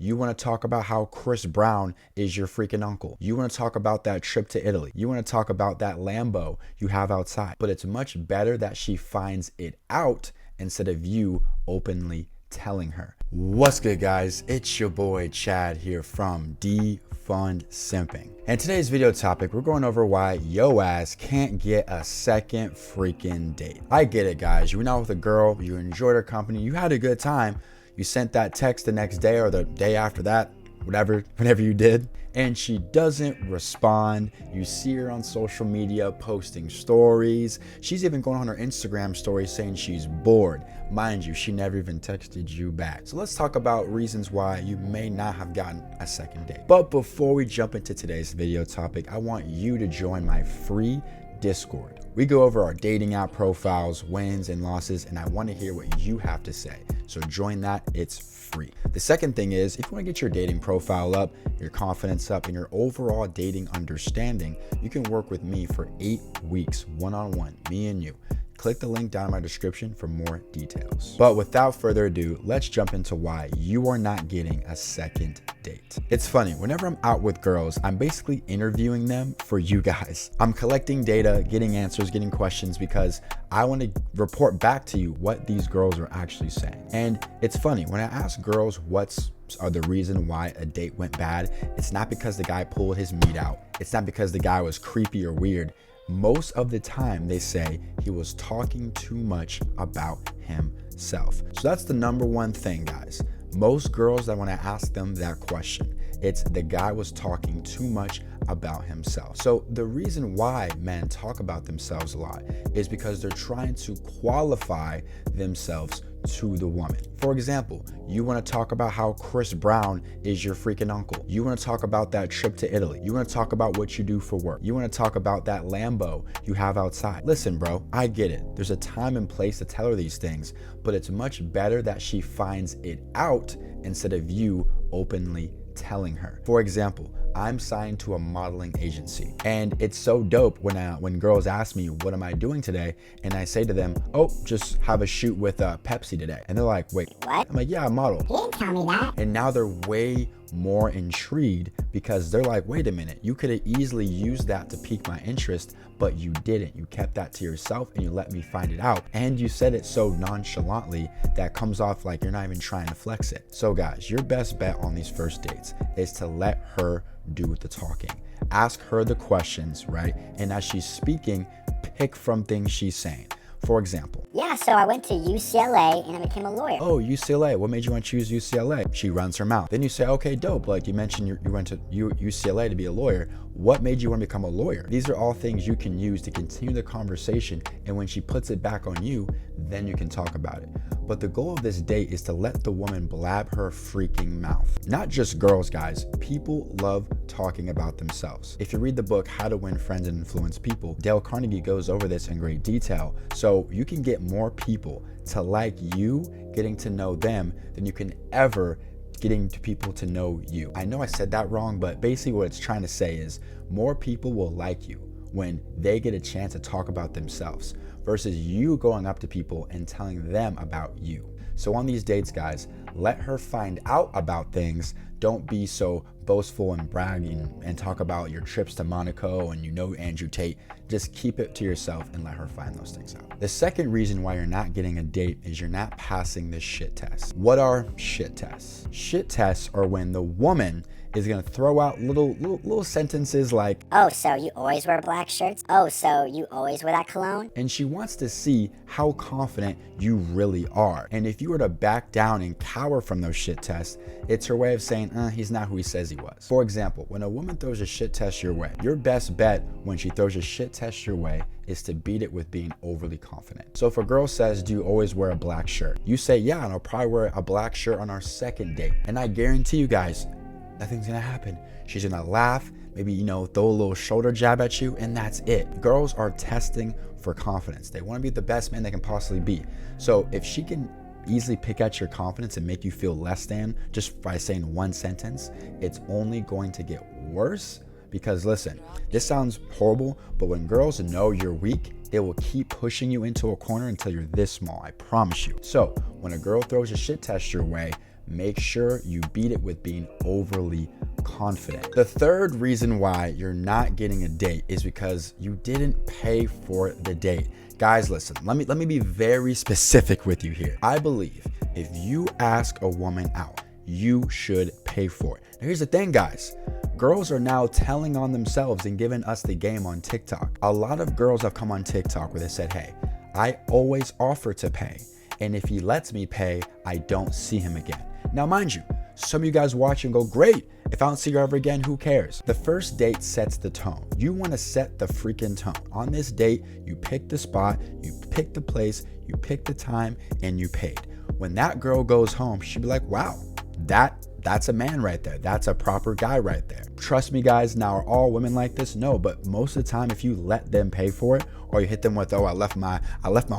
You want to talk about how Chris Brown is your freaking uncle. You want to talk about that trip to Italy. You want to talk about that Lambo you have outside. But it's much better that she finds it out instead of you openly telling her. What's good, guys? It's your boy Chad here from Defund Simping. And today's video topic, we're going over why yo ass can't get a second freaking date. I get it, guys. You went out with a girl, you enjoyed her company, you had a good time. You sent that text the next day or the day after that, whenever you did, and she doesn't respond. You see her on social media posting stories. She's even going on her Instagram story saying she's bored. Mind you, she never even texted you back. So let's talk about reasons why you may not have gotten a second date. But before we jump into today's video topic, I want you to join my free Discord. We go over our dating app profiles, wins and losses, and I want to hear what you have to say. So join that, it's free. The second thing is, if you want to get your dating profile up, your confidence up, and your overall dating understanding, you can work with me for 8 weeks, one-on-one, me and you. Click the link down in my description for more details. But without further ado, let's jump into why you are not getting a second date. It's funny, whenever I'm out with girls, I'm basically interviewing them for you guys. I'm collecting data, getting answers, getting questions, because I want to report back to you what these girls are actually saying. And it's funny, when I ask girls are the reason why a date went bad, it's not because the guy pulled his meat out. It's not because the guy was creepy or weird. Most of the time they say he was talking too much about himself. So that's the number one thing, guys. Most girls that when I ask them that question, it's the guy was talking too much about himself. So the reason why men talk about themselves a lot is because they're trying to qualify themselves to the woman. For example, you want to talk about how Chris Brown is your freaking uncle. You want to talk about that trip to Italy. You want to talk about what you do for work. You want to talk about that Lambo you have outside. Listen, bro, I get it. There's a time and place to tell her these things, but it's much better that she finds it out instead of you openly telling her. For example, I'm signed to a modeling agency, and it's so dope when girls ask me, what am I doing today? And I say to them, oh, just have a shoot with Pepsi today. And they're like, wait, what? I'm like, yeah, I model. You didn't tell me that. And now they're way more intrigued because they're like, wait a minute, you could have easily used that to pique my interest, but you didn't. You kept that to yourself and you let me find it out. And you said it so nonchalantly that comes off like you're not even trying to flex it. So guys, your best bet on these first dates is to let her do the talking. Ask her the questions, right? And as she's speaking, pick from things she's saying. For example, yeah, so I went to UCLA and I became a lawyer. Oh, UCLA. What made you want to choose UCLA? She runs her mouth. Then you say, okay, dope. Like you mentioned you went to UCLA to be a lawyer. What made you want to become a lawyer? These are all things you can use to continue the conversation. And when she puts it back on you, then you can talk about it. But the goal of this date is to let the woman blab her freaking mouth. Not just girls, guys. People love talking about themselves. If you read the book, How to Win Friends and Influence People, Dale Carnegie goes over this in great detail. So you can get more people to like you, getting to know them, than you can ever getting to people to know you. I know I said that wrong, but basically what it's trying to say is more people will like you when they get a chance to talk about themselves versus you going up to people and telling them about you. So on these dates, guys, let her find out about things. Don't be so boastful and bragging and talk about your trips to Monaco and Andrew Tate. Just keep it to yourself and let her find those things out. The second reason why you're not getting a date is you're not passing the shit test. What are shit tests? Shit tests are when the woman is gonna throw out little sentences like, oh, so you always wear black shirts? Oh, so you always wear that cologne? And she wants to see how confident you really are. And if you were to back down and cower from those shit tests, it's her way of saying, he's not who he says he was. For example, when a woman throws a shit test your way, your best bet when she throws a shit test your way is to beat it with being overly confident. So if a girl says, do you always wear a black shirt? You say, yeah, and I'll probably wear a black shirt on our second date. And I guarantee you guys, nothing's gonna happen. She's gonna laugh, maybe, throw a little shoulder jab at you, and that's it. Girls are testing for confidence. They wanna be the best man they can possibly be. So if she can easily pick at your confidence and make you feel less than just by saying one sentence, it's only going to get worse. Because listen, this sounds horrible, but when girls know you're weak, they will keep pushing you into a corner until you're this small, I promise you. So when a girl throws a shit test your way, make sure you beat it with being overly confident. The third reason why you're not getting a date is because you didn't pay for the date. Guys, listen, let me be very specific with you here. I believe if you ask a woman out, you should pay for it. Now, here's the thing, guys. Girls are now telling on themselves and giving us the game on TikTok. A lot of girls have come on TikTok where they said, hey, I always offer to pay, and if he lets me pay, I don't see him again. Now, mind you, some of you guys watch and go, great, if I don't see her ever again, who cares? The first date sets the tone. You want to set the freaking tone. On this date, you pick the spot, you pick the place, you pick the time, and you paid. When that girl goes home, she'll be like, wow, that's a man right there. That's a proper guy right there. Trust me, guys. Now, are all women like this? No, but most of the time, if you let them pay for it, or you hit them with, oh, I left my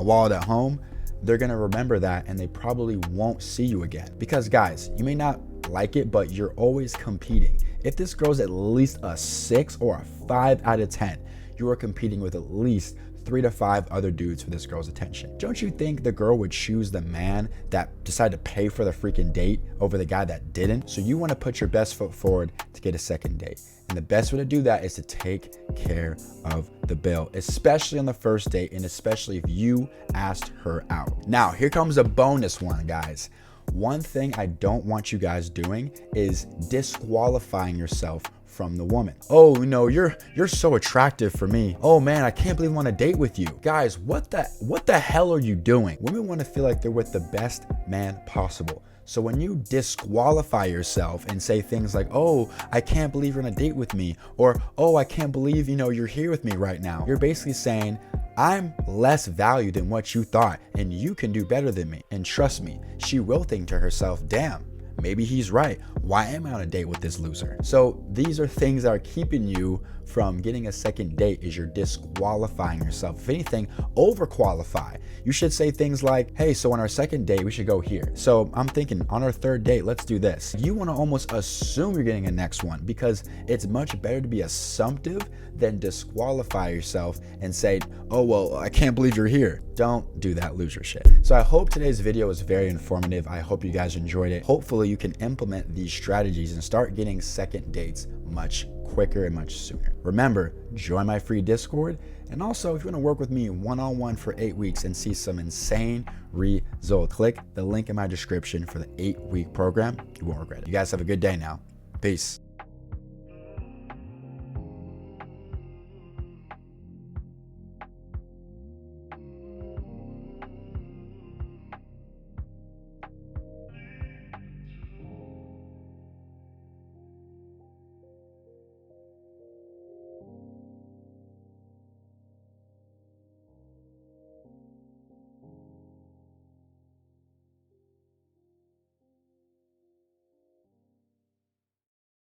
wallet at home, they're gonna remember that, and they probably won't see you again. Because, guys, you may not like it, but you're always competing. If this girl's at least a 6 or a 5 out of 10, you are competing with at least 3 to 5 other dudes for this girl's attention. Don't you think the girl would choose the man that decided to pay for the freaking date over the guy that didn't? So you want to put your best foot forward to get a second date. And the best way to do that is to take care of the bill, especially on the first date, and especially if you asked her out. Now, here comes a bonus one, guys. One thing I don't want you guys doing is disqualifying yourself from the woman. Oh, no, you're so attractive for me. Oh man, I can't believe I want to date with you. Guys, what the hell are you doing? Women want to feel like they're with the best man possible. So when you disqualify yourself and say things like, oh, I can't believe you're on a date with me, or oh, I can't believe, you're here with me right now, you're basically saying, I'm less valued than what you thought, and you can do better than me. And trust me, she will think to herself, damn, maybe he's right. Why am I on a date with this loser? So these are things that are keeping you from getting a second date, is you're disqualifying yourself. If anything, overqualify. You should say things like, hey, so on our second date, we should go here. So I'm thinking on our third date, let's do this. You want to almost assume you're getting a next one, because it's much better to be assumptive than disqualify yourself and say, oh, well, I can't believe you're here. Don't do that loser shit. So I hope today's video was very informative. I hope you guys enjoyed it. Hopefully you can implement these strategies and start getting second dates much quicker and much sooner. Remember, join my free Discord. And also, if you want to work with me one-on-one for 8 weeks and see some insane results, click the link in my description for the 8-week program. You won't regret it. You guys have a good day now. Peace.